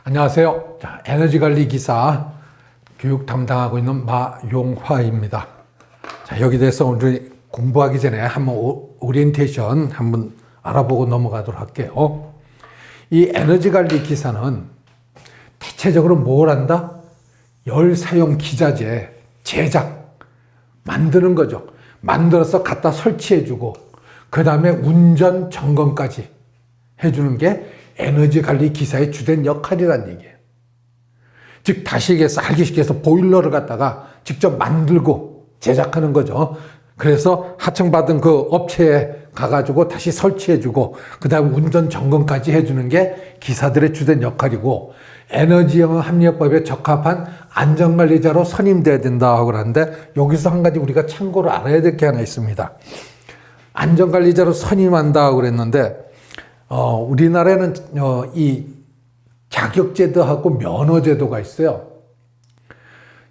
안녕하세요. 자, 에너지관리 기사 교육 담당하고 있는 마용화입니다. 자, 여기 대해서 오늘 공부하기 전에 한번 오리엔테이션 한번 알아보고 넘어가도록 할게요. 이 에너지관리 기사는 대체적으로 뭘 한다? 열사용 기자재 제작, 만드는 거죠. 만들어서 갖다 설치해주고 그 다음에 운전 점검까지 해주는 게 에너지관리 기사의 주된 역할이란 얘기예요. 즉 다시 얘기해서 알기 쉽게 해서 보일러를 갖다가 직접 만들고 제작하는 거죠. 그래서 하청받은 그 업체에 가가지고 다시 설치해주고 그 다음에 운전 점검까지 해주는 게 기사들의 주된 역할이고, 에너지영 합리화법에 적합한 안전관리자로 선임돼야 된다고 그러는데, 여기서 한 가지 우리가 참고로 알아야 될 게 하나 있습니다. 안전관리자로 선임한다고 그랬는데 우리나라에는 이 자격제도하고 면허제도가 있어요.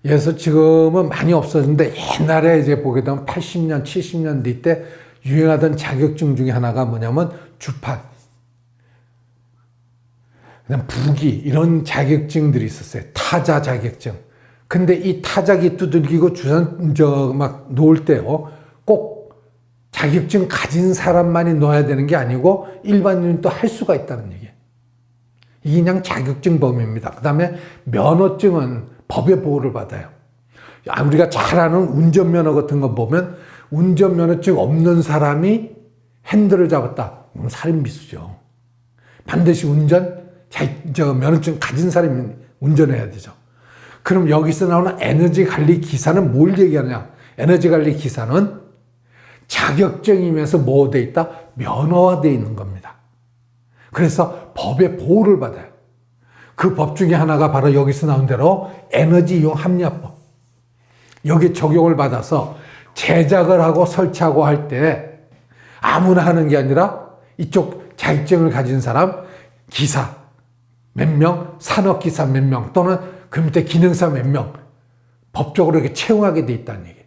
그래서 지금은 많이 없어졌는데, 옛날에 이제 보게 되면 80년, 70년대 때 유행하던 자격증 중에 하나가 뭐냐면 주판, 그다음 부기, 이런 자격증들이 있었어요. 타자 자격증. 근데 이 타자기 두들기고 주산 막 놓을 때요, 꼭 자격증 가진 사람만이 넣어야 되는 게 아니고 일반인도 할 수가 있다는 얘기예요. 이게 그냥 자격증 범위입니다. 그 다음에 면허증은 법의 보호를 받아요. 우리가 잘 아는 운전면허 같은 거 보면 운전면허증 없는 사람이 핸들을 잡았다, 그건 살인미수죠. 반드시 면허증 가진 사람이 운전해야 되죠. 그럼 여기서 나오는 에너지관리 기사는 뭘 얘기하느냐? 에너지관리 기사는 자격증이면서 뭐 돼 있다? 면허화되어 있는 겁니다. 그래서 법의 보호를 받아요. 그 법 중에 하나가 바로 여기서 나온 대로 에너지 이용 합리화법. 여기 적용을 받아서 제작을 하고 설치하고 할 때 아무나 하는 게 아니라 이쪽 자격증을 가진 사람, 기사 몇 명, 산업기사 몇 명, 또는 그 밑에 기능사 몇 명, 법적으로 이렇게 채용하게 돼 있다는 얘기예요.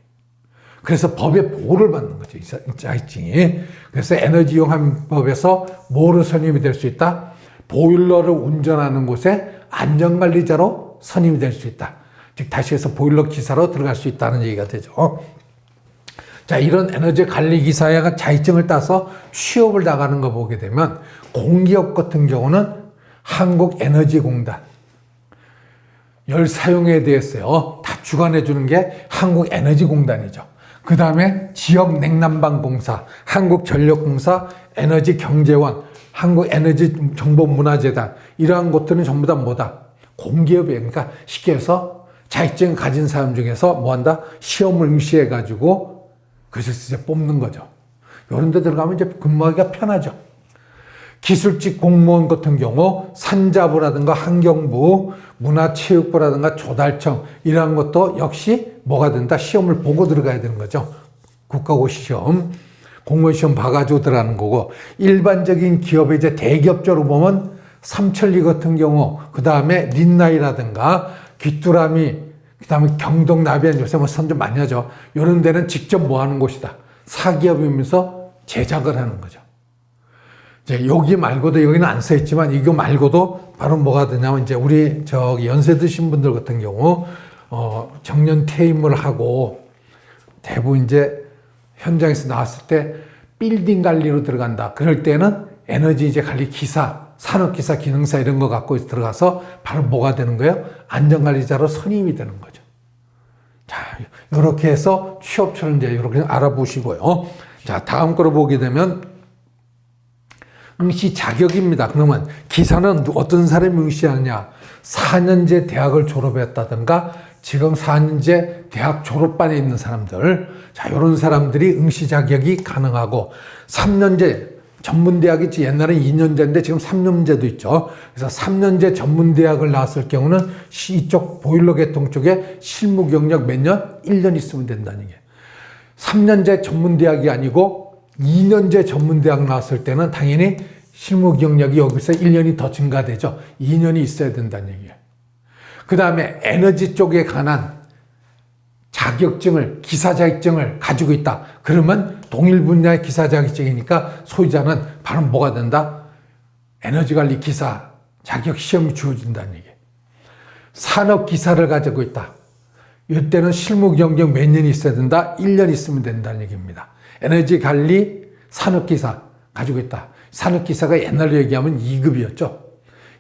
그래서 법의 보호를 받는 거죠, 이 자격증이. 그래서 에너지 이용법에서 뭐로 선임이 될 수 있다? 보일러를 운전하는 곳에 안전관리자로 선임이 될 수 있다. 즉 다시 해서 보일러 기사로 들어갈 수 있다는 얘기가 되죠. 자, 이런 에너지 관리 기사가 자격증을 따서 취업을 나가는 거 보게 되면, 공기업 같은 경우는 한국에너지공단, 열 사용에 대해서요 다 주관해 주는 게 한국에너지공단이죠. 그 다음에 지역냉난방공사, 한국전력공사, 에너지경제원, 한국에너지정보문화재단, 이러한 것들은 전부 다 뭐다? 공기업이에요. 그러니까 쉽게 해서 자격증을 가진 사람 중에서 뭐 한다? 시험을 응시해 가지고 그래서 이제 뽑는 거죠. 이런 데 들어가면 이제 근무하기가 편하죠. 기술직 공무원 같은 경우 산자부라든가 환경부, 문화체육부라든가 조달청, 이러한 것도 역시 뭐가 된다? 시험을 보고 들어가야 되는 거죠. 국가고시시험, 공무원 시험 봐가지고 들어가는 거고, 일반적인 기업의 이제 대기업적으로 보면 삼천리 같은 경우, 그 다음에 린나이라든가 귀뚜라미, 그 다음에 경동나비안, 요새 뭐 선전 많이 하죠. 이런 데는 직접 뭐 하는 곳이다? 사기업이면서 제작을 하는 거죠. 이제 여기 말고도, 여기는 안 써있지만 이거 말고도 바로 뭐가 되냐면, 이제 우리 연세 드신 분들 같은 경우 정년 퇴임을 하고 대부분 이제 현장에서 나왔을 때 빌딩 관리로 들어간다. 그럴 때는 에너지 이제 관리 기사, 산업기사, 기능사 이런 거 갖고 들어가서 바로 뭐가 되는 거예요? 안전관리자로 선임이 되는 거죠. 자, 이렇게 해서 취업처를 이제 이렇게 알아보시고요. 자, 다음 거로 보게 되면 응시 자격입니다. 그러면 기사는 어떤 사람이 응시하느냐? 4년제 대학을 졸업했다든가 지금 4년제 대학 졸업반에 있는 사람들, 자, 이런 사람들이 응시 자격이 가능하고, 3년제 전문대학이 있지, 옛날에 2년제인데 지금 3년제도 있죠. 그래서 3년제 전문대학을 나왔을 경우는 이쪽 보일러 계통 쪽에 실무 경력 몇 년? 1년 있으면 된다는 얘기예요. 3년제 전문대학이 아니고 2년제 전문대학 나왔을 때는 당연히 실무 경력이 여기서 1년이 더 증가되죠. 2년이 있어야 된다는 얘기예요. 그 다음에 에너지 쪽에 관한 자격증을, 기사 자격증을 가지고 있다. 그러면 동일 분야의 기사 자격증이니까 소유자는 바로 뭐가 된다? 에너지 관리 기사 자격 시험이 주어진다는 얘기예요. 산업기사를 가지고 있다. 이때는 실무 경력 몇 년이 있어야 된다? 1년 있으면 된다는 얘기입니다. 에너지관리 산업기사 가지고 있다. 산업기사가 옛날로 얘기하면 2급이었죠.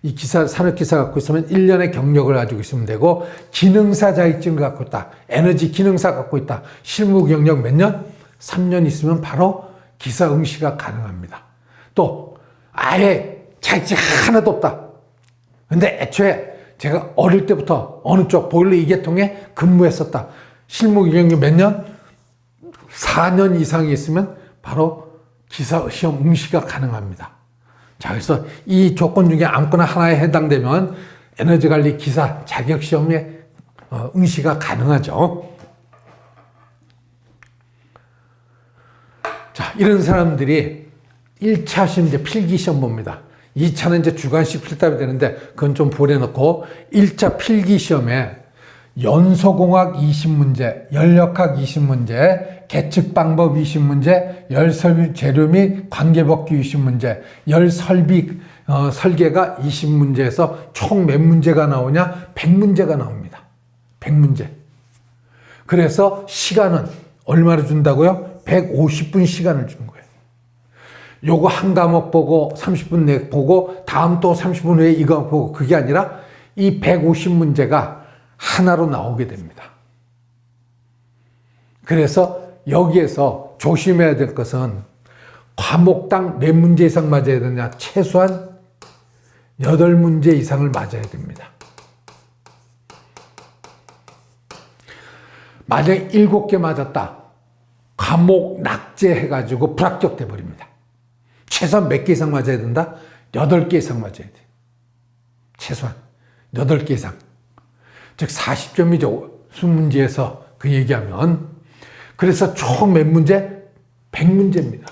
이 산업기사 갖고 있으면 1년의 경력을 가지고 있으면 되고, 기능사 자격증을 갖고 있다. 에너지 기능사 갖고 있다. 실무 경력 몇 년? 3년 있으면 바로 기사 응시가 가능합니다. 또 아예 자격증 하나도 없다. 근데 애초에 제가 어릴 때부터 어느 쪽 보일러 2계통에 근무했었다. 실무 경력 몇 년? 4년 이상이 있으면 바로 기사 시험 응시가 가능합니다. 자, 그래서 이 조건 중에 아무거나 하나에 해당되면 에너지관리 기사 자격시험에 응시가 가능하죠. 자, 이런 사람들이 1차 시험 이제 필기시험 봅니다. 2차는 이제 주관식 필답이 되는데 그건 좀 보내놓고, 1차 필기시험에 연소공학 20문제, 연력학 20문제, 계측방법 20문제, 열설비 재료 및 관계법규 20문제, 열설비 설계가 20문제에서 총 몇 문제가 나오냐? 100문제가 나옵니다. 100문제. 그래서 시간은 얼마를 준다고요? 150분 시간을 주는 거예요. 요거 한 과목 보고 30분 내 보고 다음 또 30분 후에 이거 보고, 그게 아니라 이 150문제가 하나로 나오게 됩니다. 그래서 여기에서 조심해야 될 것은 과목당 몇 문제 이상 맞아야 되냐? 최소한 8문제 이상을 맞아야 됩니다. 만약에 7개 맞았다. 과목 낙제해가지고 불합격돼 버립니다. 최소한 몇 개 이상 맞아야 된다? 8개 이상 맞아야 돼. 최소한 8개 이상. 즉 40점이죠. 수문제에서 그 얘기하면. 그래서 총 몇 문제? 100문제입니다.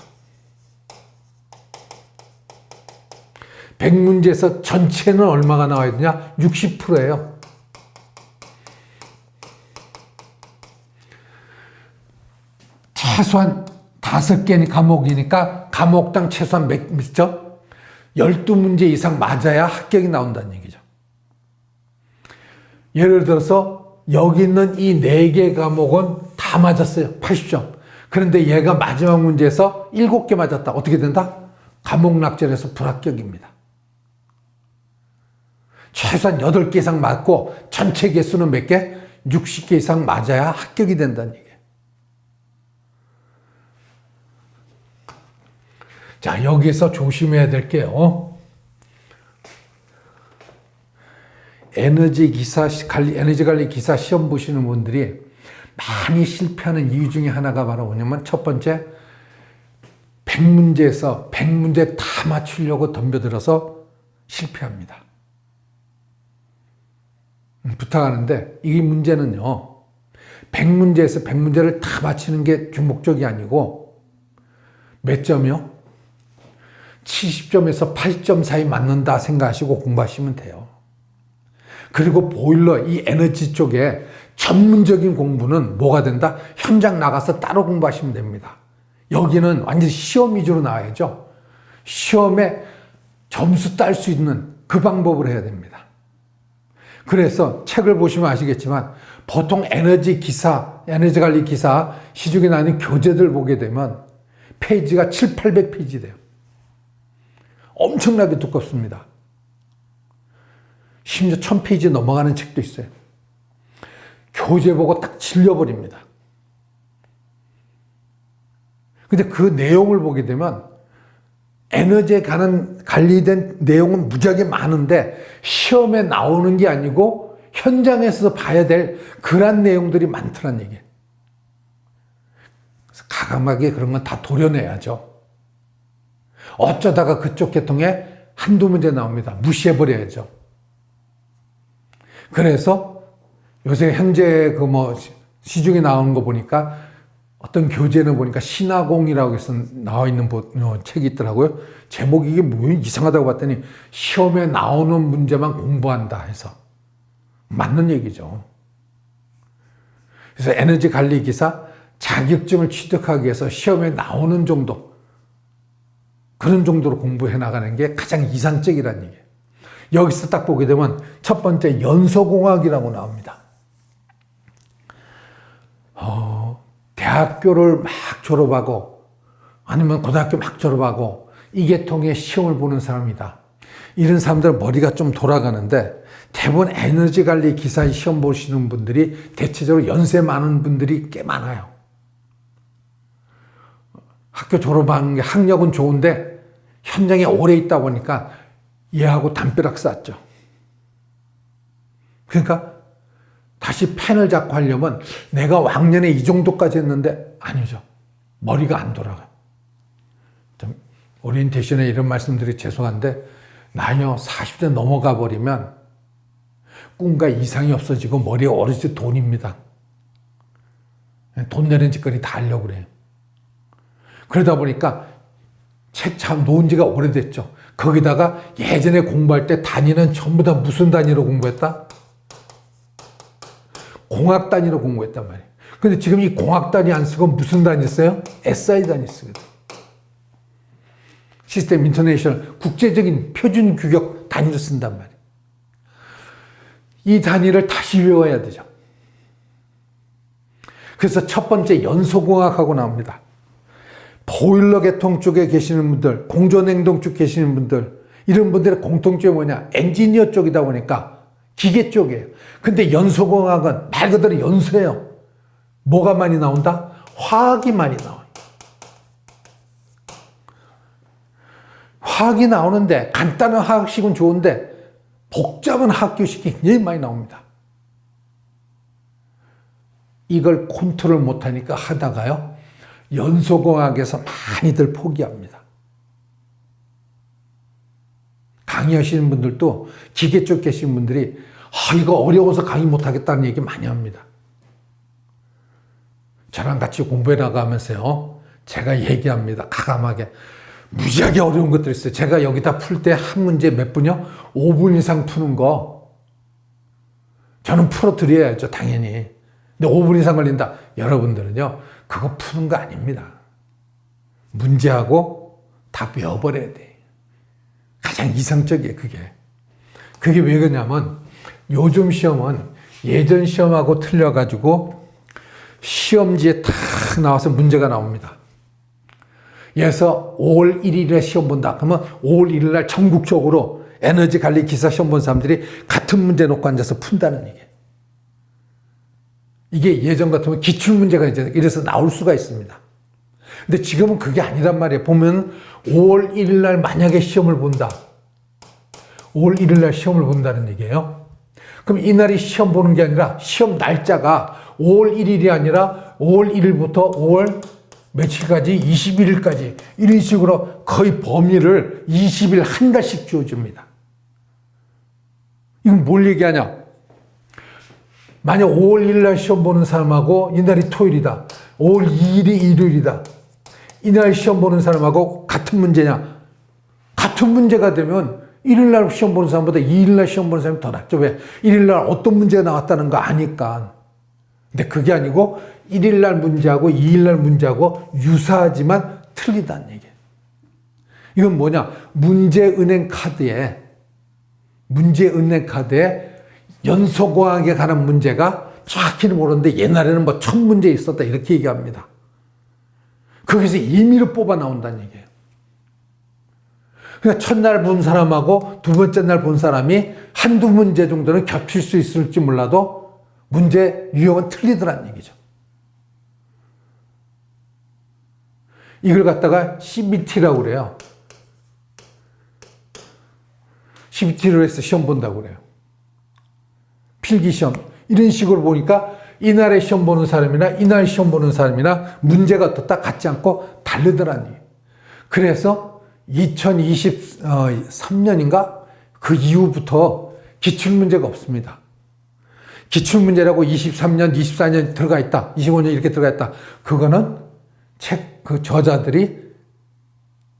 100문제에서 전체는 얼마가 나와야 되냐? 60%예요. 최소한 5개 과목이니까 과목당 최소한 몇 점? 12문제 이상 맞아야 합격이 나온다는 얘기죠. 예를 들어서 여기 있는 이 4개 과목은 다 맞았어요. 80점. 그런데 얘가 마지막 문제에서 7개 맞았다. 어떻게 된다? 과목 낙제해서 불합격입니다. 최소한 8개 이상 맞고 전체 개수는 몇 개? 60개 이상 맞아야 합격이 된다는 얘기예요. 자, 여기서 조심해야 될 게요. 에너지 관리 기사 시험 보시는 분들이 많이 실패하는 이유 중에 하나가 바로 뭐냐면, 첫 번째, 100문제에서 100문제 다 맞추려고 덤벼들어서 실패합니다. 부탁하는데, 이 문제는요, 100문제에서 100문제를 다 맞히는 게 주목적이 아니고, 몇 점이요? 70점에서 80점 사이 맞는다 생각하시고 공부하시면 돼요. 그리고 보일러, 이 에너지 쪽에 전문적인 공부는 뭐가 된다? 현장 나가서 따로 공부하시면 됩니다. 여기는 완전히 시험 위주로 나와야죠. 시험에 점수 딸 수 있는 그 방법을 해야 됩니다. 그래서 책을 보시면 아시겠지만, 보통 에너지 관리 기사 시중에 나오는 교재들 보게 되면 페이지가 700~800페이지 돼요. 엄청나게 두껍습니다. 심지어 1000페이지 넘어가는 책도 있어요. 교재 보고 딱 질려버립니다. 근데 그 내용을 보게 되면 에너지에 관리된 내용은 무지하게 많은데 시험에 나오는 게 아니고 현장에서 봐야 될 그런 내용들이 많더란 얘기예요. 그래서 가감하게 그런 건 다 도려내야죠. 어쩌다가 그쪽 계통에 한두 문제 나옵니다. 무시해버려야죠. 그래서 요새 현재 시중에 나오는 거 보니까, 어떤 교재는 보니까 신화공이라고 해서 나와 있는 책이 있더라고요. 제목이 이게 뭐 이상하다고 봤더니 시험에 나오는 문제만 공부한다 해서 맞는 얘기죠. 그래서 에너지 관리 기사 자격증을 취득하기 위해서 시험에 나오는 정도, 그런 정도로 공부해 나가는 게 가장 이상적이라는 얘기예요. 여기서 딱 보게 되면 첫 번째 연소공학이라고 나옵니다. 대학교를 막 졸업하고 아니면 고등학교 막 졸업하고 이 계통의 시험을 보는 사람이다. 이런 사람들은 머리가 좀 돌아가는데 대부분 에너지 관리 기사의 시험 보시는 분들이 대체적으로 연세 많은 분들이 꽤 많아요. 학교 졸업한 게 학력은 좋은데 현장에 오래 있다 보니까 얘하고 담벼락 쌌죠. 그러니까 다시 펜을 잡고 하려면 내가 왕년에 이 정도까지 했는데 아니죠. 머리가 안 돌아가요. 좀 오리엔테이션에 이런 말씀드리 죄송한데 나이요 40대 넘어가 버리면 꿈과 이상이 없어지고 머리에 오로지 돈입니다. 돈 내는 짓거리 다 하려고 그래요. 그러다 보니까 책 참 놓은 지가 오래됐죠. 거기다가 예전에 공부할 때 단위는 전부 다 무슨 단위로 공부했다? 공학 단위로 공부했단 말이에요. 근데 지금 이 공학 단위 안 쓰고 무슨 단위 써요? SI 단위 쓰거든. 시스템 인터내셔널 국제적인 표준 규격 단위로 쓴단 말이에요. 이 단위를 다시 외워야 되죠. 그래서 첫 번째 연소공학하고 나옵니다. 보일러 계통 쪽에 계시는 분들, 공조냉동 쪽 계시는 분들, 이런 분들의 공통점이 뭐냐? 엔지니어 쪽이다 보니까 기계 쪽이에요. 근데 연소공학은 말 그대로 연소예요. 뭐가 많이 나온다? 화학이 많이 나와요. 화학이 나오는데 간단한 화학식은 좋은데 복잡한 학교식이 굉장히 많이 나옵니다. 이걸 컨트롤 못하니까 하다가요. 연소공학에서 많이들 포기합니다. 강의하시는 분들도 기계 쪽 계신 분들이 이거 어려워서 강의 못하겠다는 얘기 많이 합니다. 저랑 같이 공부해 나가면서요. 제가 얘기합니다. 가감하게. 무지하게 어려운 것들 있어요. 제가 여기다 풀 때 한 문제 몇 분이요? 5분 이상 푸는 거. 저는 풀어드려야죠. 당연히. 근데 5분 이상 걸린다. 여러분들은요. 그거 푸는 거 아닙니다. 문제하고 다 외워버려야 돼. 가장 이상적이에요. 그게 왜 그러냐면 요즘 시험은 예전 시험하고 틀려가지고 시험지에 탁 나와서 문제가 나옵니다. 그래서 5월 1일에 시험 본다. 그러면 5월 1일 날 전국적으로 에너지 관리 기사 시험 본 사람들이 같은 문제 놓고 앉아서 푼다는 얘기예요. 이게 예전 같으면 기출문제가 이제 이래서 나올 수가 있습니다. 근데 지금은 그게 아니란 말이에요. 보면 5월 1일 날 만약에 시험을 본다. 5월 1일 날 시험을 본다는 얘기예요. 그럼 이날이 시험 보는 게 아니라 시험 날짜가 5월 1일이 아니라 5월 1일부터 5월 며칠까지 21일까지 이런 식으로 거의 범위를 20일 한 달씩 주어줍니다. 이건 뭘 얘기하냐? 만약 5월 1일 날 시험 보는 사람하고 이날이 토요일이다. 5월 2일이 일요일이다. 이날 시험 보는 사람하고 같은 문제냐? 같은 문제가 되면 1일 날 시험 보는 사람보다 2일 날 시험 보는 사람이 더 낫죠. 왜? 1일 날 어떤 문제가 나왔다는 거 아니까. 근데 그게 아니고 1일 날 문제하고 2일 날 문제하고 유사하지만 틀리다는 얘기예요. 이건 뭐냐? 문제은행 카드에 연소공학에 관한 문제가 정확히는 모르는데 옛날에는 뭐 1000문제 있었다 이렇게 얘기합니다. 거기서 임의로 뽑아 나온다는 얘기예요. 그러니까 첫날 본 사람하고 두 번째 날 본 사람이 한두 문제 정도는 겹칠 수 있을지 몰라도 문제 유형은 틀리더란 얘기죠. 이걸 갖다가 CBT라고 그래요. CBT로 해서 시험 본다고 그래요. 필기시험. 이런 식으로 보니까 이날에 시험 보는 사람이나 이날 시험 보는 사람이나 문제가 어떻다 같지 않고 다르더라니. 그래서 2023년인가 그 이후부터 기출문제가 없습니다. 기출문제라고 23년, 24년 들어가 있다. 25년 이렇게 들어가 있다. 그거는 책 그 저자들이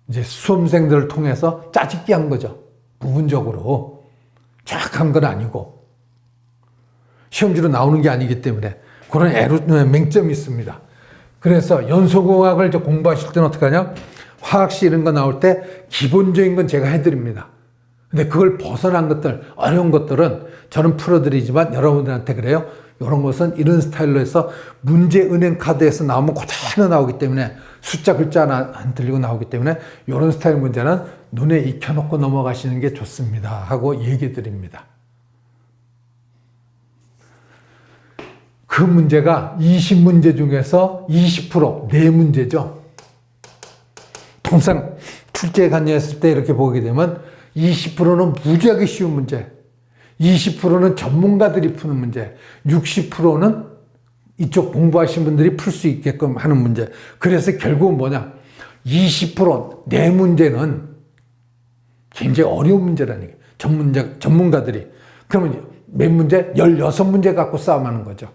이제 수험생들을 통해서 짜집기 한 거죠. 부분적으로. 정확한 건 아니고. 시험지로 나오는 게 아니기 때문에 그런 맹점이 있습니다. 그래서 연소공학을 공부하실 때는 어떻게 하냐? 화학시 이런 거 나올 때 기본적인 건 제가 해드립니다. 근데 그걸 벗어난 것들, 어려운 것들은 저는 풀어드리지만 여러분들한테 그래요. 이런 것은 이런 스타일로 해서 문제 은행 카드에서 나오면 그대로 나오기 때문에 숫자 글자 하나 안 들리고 나오기 때문에 이런 스타일 문제는 눈에 익혀놓고 넘어가시는 게 좋습니다 하고 얘기 드립니다. 그 문제가 20문제 중에서 20% 4문제죠. 통상 출제에 관여했을 때 이렇게 보게 되면 20%는 무지하게 쉬운 문제, 20%는 전문가들이 푸는 문제, 60%는 이쪽 공부하신 분들이 풀 수 있게끔 하는 문제. 그래서 결국은 뭐냐? 20% 4문제는 굉장히 어려운 문제라는 게 전문가들이. 그러면 몇 문제? 16문제 갖고 싸움하는 거죠.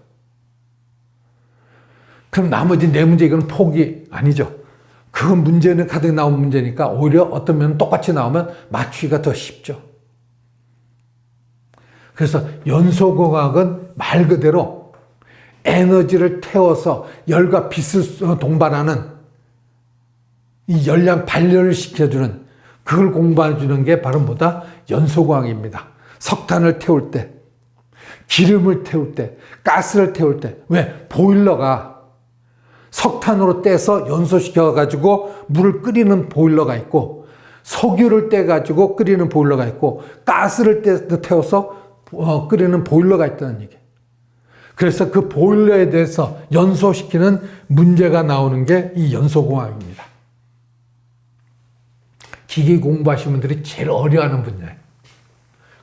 그럼 나머지 4문제 이건 포기 아니죠. 그건 문제는 카드에 나온 문제니까 오히려 어떤 면은 똑같이 나오면 맞추기가 더 쉽죠. 그래서 연소공학은 말 그대로 에너지를 태워서 열과 빛을 동반하는 이 열량 발열을 시켜주는 그걸 공부해주는 게 바로 뭐다? 연소공학입니다. 석탄을 태울 때, 기름을 태울 때, 가스를 태울 때. 왜? 보일러가 석탄으로 떼서 연소시켜가지고 물을 끓이는 보일러가 있고, 석유를 떼가지고 끓이는 보일러가 있고, 가스를 태워서 끓이는 보일러가 있다는 얘기예요. 그래서 그 보일러에 대해서 연소시키는 문제가 나오는 게 이 연소공학입니다. 기계 공부하시는 분들이 제일 어려워하는 분야예요.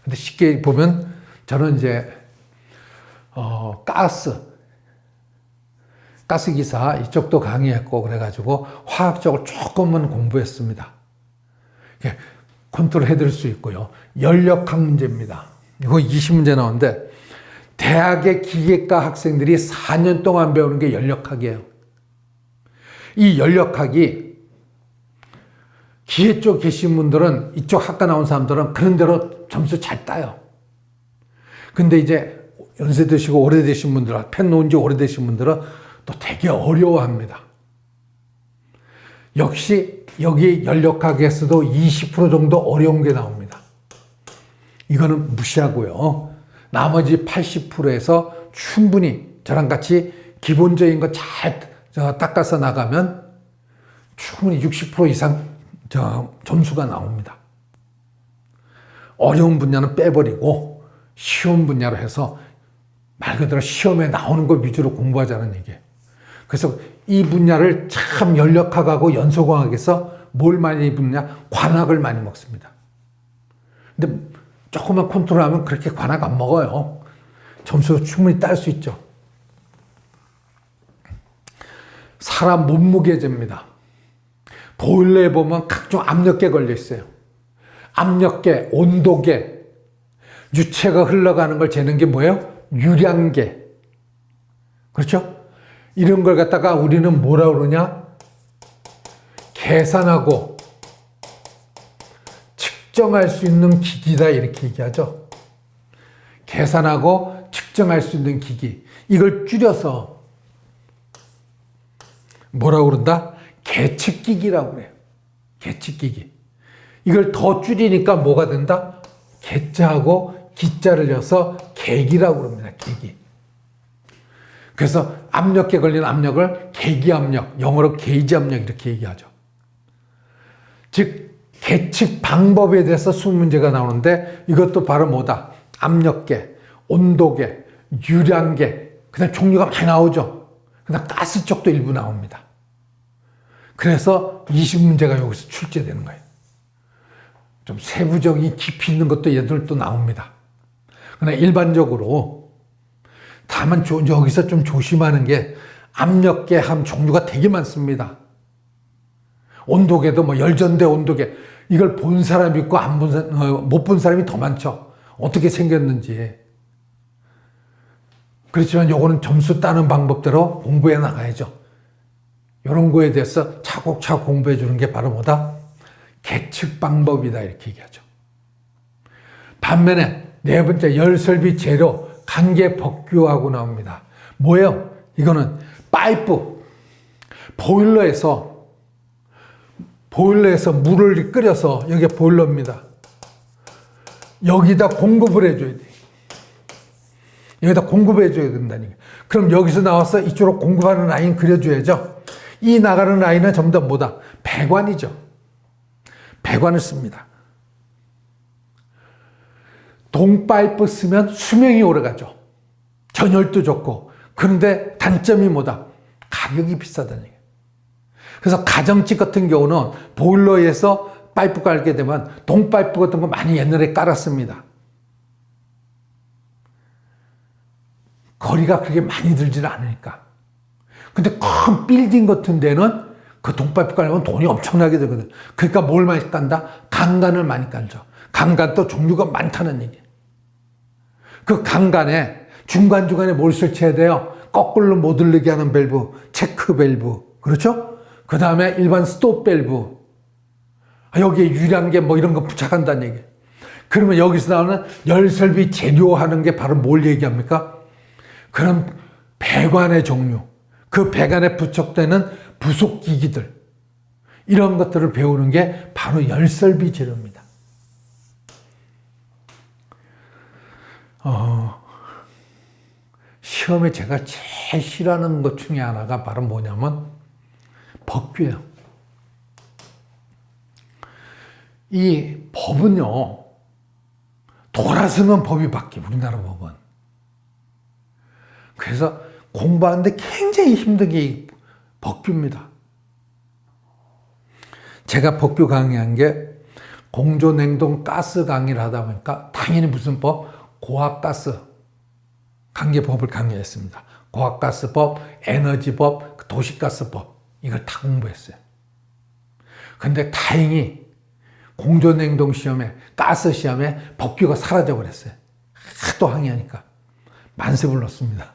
근데 쉽게 보면 저는 이제 가스기사 이쪽도 강의했고 그래가지고 화학적으로 조금은 공부했습니다. 컨트롤 해드릴 수 있고요. 연력학 문제입니다. 이거 20문제 나오는데 대학의 기계과 학생들이 4년 동안 배우는 게 연력학이에요. 이 연력학이 기계 쪽 계신 분들은 이쪽 학과 나온 사람들은 그런 대로 점수 잘 따요. 근데 이제 연세 드시고 오래되신 분들, 펜 놓은 지 오래되신 분들은 또 되게 어려워합니다. 역시 여기 연력학에서도 20% 정도 어려운 게 나옵니다. 이거는 무시하고요. 나머지 80%에서 충분히 저랑 같이 기본적인 거 잘 닦아서 나가면 충분히 60% 이상 점수가 나옵니다. 어려운 분야는 빼버리고 쉬운 분야로 해서 말 그대로 시험에 나오는 거 위주로 공부하자는 얘기예요. 그래서 이 분야를 참 연력학하고 연소공학에서 뭘 많이 먹냐? 관악을 많이 먹습니다. 근데 조금만 컨트롤하면 그렇게 관악 안 먹어요. 점수 충분히 딸 수 있죠. 사람 몸무게제입니다. 보일러에 보면 각종 압력계 걸려 있어요. 압력계, 온도계, 유체가 흘러가는 걸 재는 게 뭐예요? 유량계. 그렇죠? 이런 걸 갖다가 우리는 뭐라 그러냐? 계산하고 측정할 수 있는 기기다 이렇게 얘기하죠. 계산하고 측정할 수 있는 기기. 이걸 줄여서 뭐라고 그런다? 계측기기라고 그래요. 계측기기. 이걸 더 줄이니까 뭐가 된다? 계자하고 기자를 넣어서 계기라고 그럽니다. 계기. 그래서 압력계 걸린 압력을 계기압력, 영어로 게이지압력 이렇게 얘기하죠. 즉 계측 방법에 대해서 수문제가 나오는데 이것도 바로 뭐다? 압력계, 온도계, 유량계, 그다음 종류가 많이 나오죠. 그다음 가스 쪽도 일부 나옵니다. 그래서 20문제가 여기서 출제되는 거예요. 좀 세부적인 깊이 있는 것도 얘들도 나옵니다. 그러나 일반적으로 다만 여기서 좀 조심하는 게 압력계 함 종류가 되게 많습니다. 온도계도 뭐 열전대 온도계 이걸 본 사람이 있고 못 본 사람이 더 많죠. 어떻게 생겼는지. 그렇지만 요거는 점수 따는 방법대로 공부해 나가야죠. 이런 거에 대해서 차곡차곡 공부해 주는 게 바로 뭐다? 계측 방법이다 이렇게 얘기하죠. 반면에 네 번째 열설비 재료 관계 법규하고 나옵니다. 뭐예요? 이거는 파이프 보일러에서 물을 끓여서 여기 보일러입니다. 여기다 공급을 해줘야 돼. 여기다 공급을 해줘야 된다니까. 그럼 여기서 나와서 이쪽으로 공급하는 라인 그려줘야죠. 이 나가는 라인은 전부 다 뭐다? 배관이죠. 배관을 씁니다. 동파이프 쓰면 수명이 오래가죠. 전열도 좋고. 그런데 단점이 뭐다? 가격이 비싸다는 얘기예요. 그래서 가정집 같은 경우는 보일러에서 파이프 깔게 되면 동파이프 같은 거 많이 옛날에 깔았습니다. 거리가 그렇게 많이 들지는 않으니까. 근데 큰 빌딩 같은 데는 그 동파이프 깔면 돈이 엄청나게 들거든. 그러니까 뭘 많이 깐다? 강간을 많이 깔죠. 강간도 종류가 많다는 얘기예요. 그 강간에 중간중간에 뭘 설치해야 돼요? 거꾸로 못 들리게 하는 밸브, 체크 밸브. 그렇죠? 그 다음에 일반 스톱 밸브. 여기에 유리한게 뭐 이런 거 부착한다는 얘기예요. 그러면 여기서 나오는 열설비 재료하는 게 바로 뭘 얘기합니까? 그런 배관의 종류, 그 배관에 부착되는 부속 기기들, 이런 것들을 배우는 게 바로 열설비 재료입니다. 시험에 제가 제일 싫어하는 것 중에 하나가 바로 뭐냐면 법규예요. 이 법은요, 돌아서면 법이 바뀌어, 우리나라 법은. 그래서 공부하는데 굉장히 힘든 게 법규입니다. 제가 법규 강의한 게 공조냉동 가스 강의를 하다 보니까 당연히 무슨 법? 고압가스 관계법을 강의했습니다. 고압가스법, 에너지법, 도시가스법, 이걸 다 공부했어요. 근데 다행히 공조냉동 시험에, 가스 시험에 법규가 사라져 버렸어요. 하도 항의하니까 만세 불렀습니다.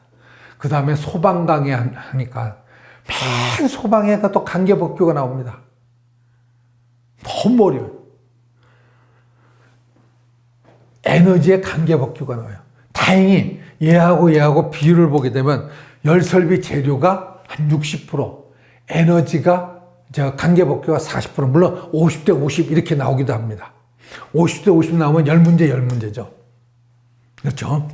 그 다음에 소방 강의하니까 맨 소방에가 또 관계법규가 나옵니다. 너무 어려워요. 에너지의 관계법규가 나와요. 다행히 얘하고 비율을 보게 되면 열설비 재료가 한 60%, 에너지가 관계법규가 40%, 물론 50대 50 이렇게 나오기도 합니다. 50대 50 나오면 10문제죠. 그렇죠?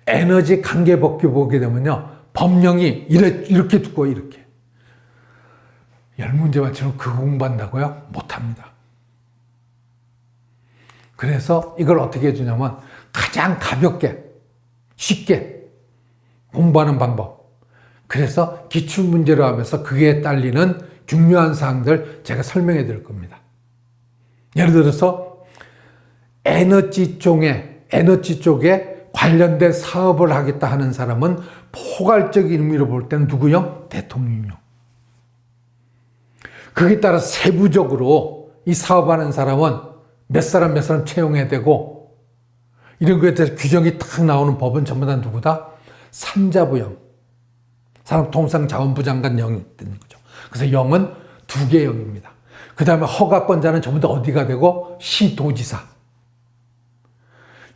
에너지 관계법규 보게 되면요, 법령이 이렇게 두꺼워요, 이렇게. 10문제 맞추면 그거 공부한다고요? 못합니다. 그래서 이걸 어떻게 해주냐면 가장 가볍게, 쉽게 공부하는 방법. 그래서 기출문제로 하면서 그에 딸리는 중요한 사항들 제가 설명해 드릴 겁니다. 예를 들어서 에너지 쪽에 관련된 사업을 하겠다 하는 사람은 포괄적인 의미로 볼 때는 누구요? 대통령이요. 거기에 따라 세부적으로 이 사업하는 사람은 몇 사람 채용해야 되고, 이런 거에 대해서 규정이 딱 나오는 법은 전부 다 누구다? 산자부영. 산업통상자원부 장관 영이 되는 거죠. 그래서 영은 2개 영입니다. 그 다음에 허가권자는 전부 다 어디가 되고? 시도지사.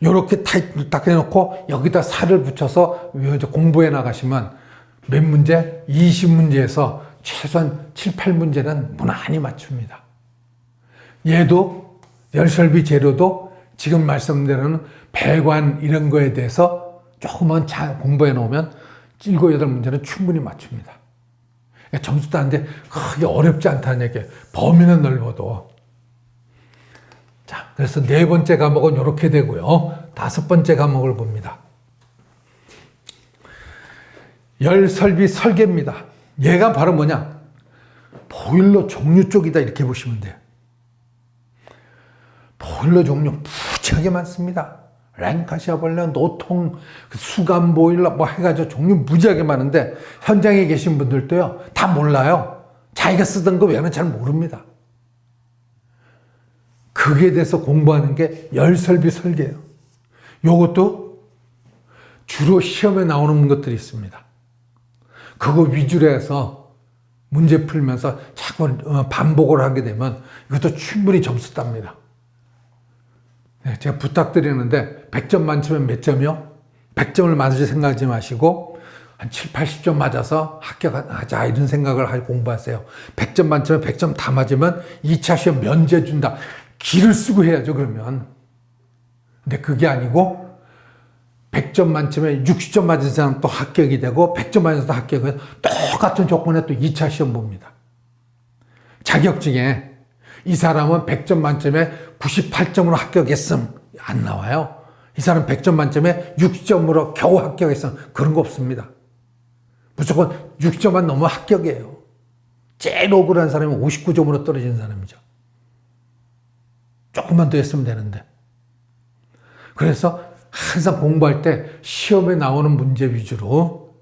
요렇게 딱 해놓고 여기다 사를 붙여서 공부해 나가시면 몇 문제? 20문제에서 최소한 7, 8문제는 무난히 맞춥니다. 얘도 열설비 재료도 지금 말씀대로는 배관 이런 거에 대해서 조금만 잘 공부해 놓으면 7, 8문제는 충분히 맞춥니다. 점수 따는데 크게 어렵지 않다는 얘기예요. 범위는 넓어도. 자, 그래서 4번째 과목은 이렇게 되고요. 5번째 과목을 봅니다. 열설비 설계입니다. 얘가 바로 뭐냐? 보일러 종류 쪽이다, 이렇게 보시면 돼요. 보일러 종류 무지하게 많습니다. 랭카시아 보일러, 노통, 수감 보일러 뭐 해가지고 종류 무지하게 많은데 현장에 계신 분들도요 다 몰라요. 자기가 쓰던 거 외에는 잘 모릅니다. 그게 대해서 공부하는 게 열설비 설계예요. 요것도 주로 시험에 나오는 것들이 있습니다. 그거 위주로 해서 문제 풀면서 자꾸 반복을 하게 되면 이것도 충분히 점수 땁니다. 네, 제가 부탁드리는데 100점 만점에 몇 점이요? 100점을 맞을 생각하지 마시고 한 7, 80점 맞아서 합격하자 이런 생각을 하고 공부하세요. 100점 만점에 100점 다 맞으면 2차 시험 면제 준다. 기를 쓰고 해야죠, 그러면. 근데 그게 아니고 100점 만점에 60점 맞은 사람 또 합격이 되고 100점 맞은 사람 합격이 되고 똑같은 조건에 또 2차 시험 봅니다. 자격증에 이 사람은 100점 만점에 98점으로 합격했음 안 나와요. 이 사람 100점 만점에 60점으로 겨우 합격했음 그런 거 없습니다. 무조건 60점만 넘으면 합격이에요. 제일 억울한 사람이 59점으로 떨어진 사람이죠. 조금만 더 했으면 되는데. 그래서 항상 공부할 때 시험에 나오는 문제 위주로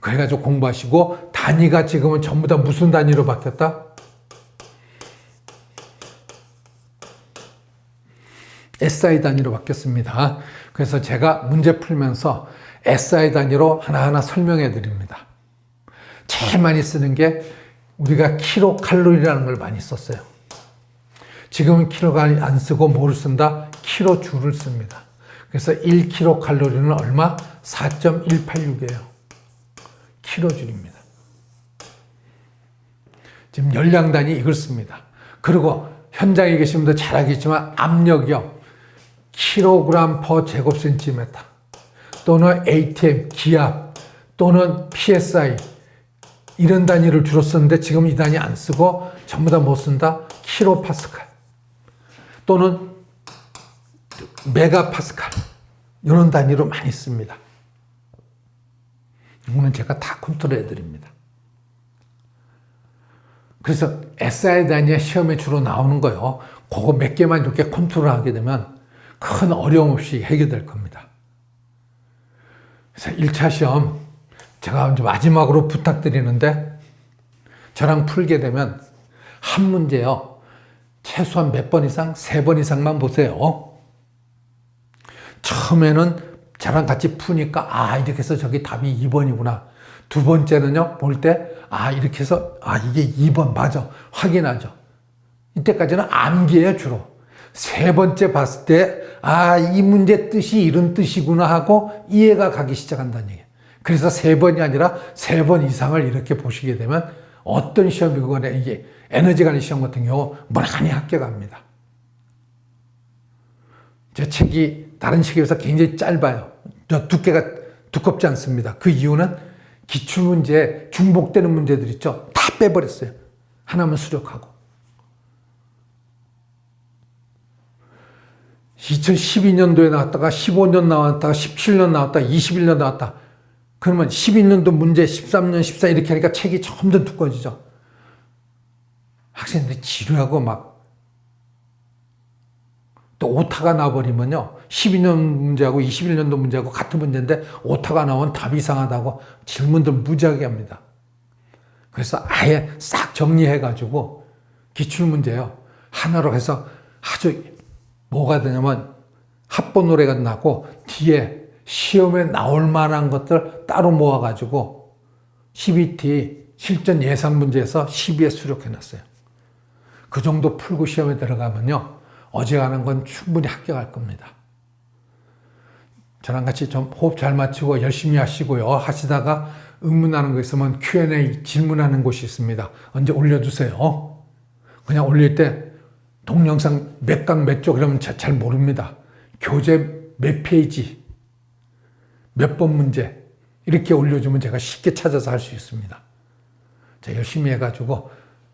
그래가지고 공부하시고 단위가 지금은 전부 다 무슨 단위로 바뀌었다? SI 단위로 바뀌었습니다. 그래서 제가 문제 풀면서 SI 단위로 하나하나 설명해 드립니다. 제일 많이 쓰는 게 우리가 킬로칼로리라는 걸 많이 썼어요. 지금은 킬로가 안 쓰고 뭐를 쓴다? 킬로줄을 씁니다. 그래서 1킬로칼로리는 얼마? 4.186이에요. 킬로줄입니다. 지금 열량 단위 이걸 씁니다. 그리고 현장에 계신 분들 잘 알겠지만 압력이요. 킬로그램 퍼 제곱센티미터 또는 ATM, 기압 또는 PSI 이런 단위를 주로 쓰는데 지금 이 단위 안 쓰고 전부 다 뭐 쓴다? 킬로파스칼 또는 메가파스칼 이런 단위로 많이 씁니다. 이거는 제가 다 컨트롤 해드립니다. 그래서 SI 단위의 시험에 주로 나오는 거요. 그거 몇 개만 이렇게 컨트롤하게 되면 큰 어려움 없이 해결될 겁니다. 그래서 1차 시험 제가 이제 마지막으로 부탁드리는데 저랑 풀게 되면 한 문제요. 최소한 몇 번 이상? 3번 이상만 보세요. 처음에는 저랑 같이 푸니까 아 이렇게 해서 저기 답이 2번이구나. 두 번째는요. 볼 때 아 이렇게 해서 아 이게 2번 맞아. 확인하죠. 이때까지는 암기예요 주로. 세 번째 봤을 때 아 이 문제 뜻이 이런 뜻이구나 하고 이해가 가기 시작한다는 얘기예요. 그래서 3번이 아니라 3번 이상을 이렇게 보시게 되면 어떤 시험이고 간에 이게 에너지 관리 시험 같은 경우 무난히 합격합니다. 제 책이 다른 책에 비해서 굉장히 짧아요. 두께가 두껍지 않습니다. 그 이유는 기출문제, 중복되는 문제들 있죠. 다 빼버렸어요. 하나만 수록하고. 2012년도에 나왔다가 15년 나왔다가 17년 나왔다가 21년 나왔다. 그러면 12년도 문제 13년 14 이렇게 하니까 책이 점점 두꺼워지죠. 학생들이 지루하고 막 또 오타가 나버리면요. 12년 문제하고 21년도 문제하고 같은 문제인데 오타가 나오면 답이 이상하다고 질문들 무지하게 합니다. 그래서 아예 싹 정리해가지고 기출문제요. 하나로 해서 아주 뭐가 되냐면 합본 노래가 나고 뒤에 시험에 나올 만한 것들 따로 모아가지고 CBT 실전 예상 문제에서 12에 수록해놨어요. 그 정도 풀고 시험에 들어가면요. 어지간한 건 충분히 합격할 겁니다. 저랑 같이 좀 호흡 잘 맞추고 열심히 하시고요. 하시다가 의문나는 거 있으면 Q&A 질문하는 곳이 있습니다. 언제 올려주세요. 그냥 올릴 때 동영상 몇 강 몇 조 그러면 잘 모릅니다. 교재 몇 페이지, 몇 번 문제 이렇게 올려주면 제가 쉽게 찾아서 할 수 있습니다. 자, 열심히 해가지고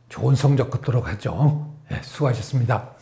좋은 성적 거도록 하죠. 네, 수고하셨습니다.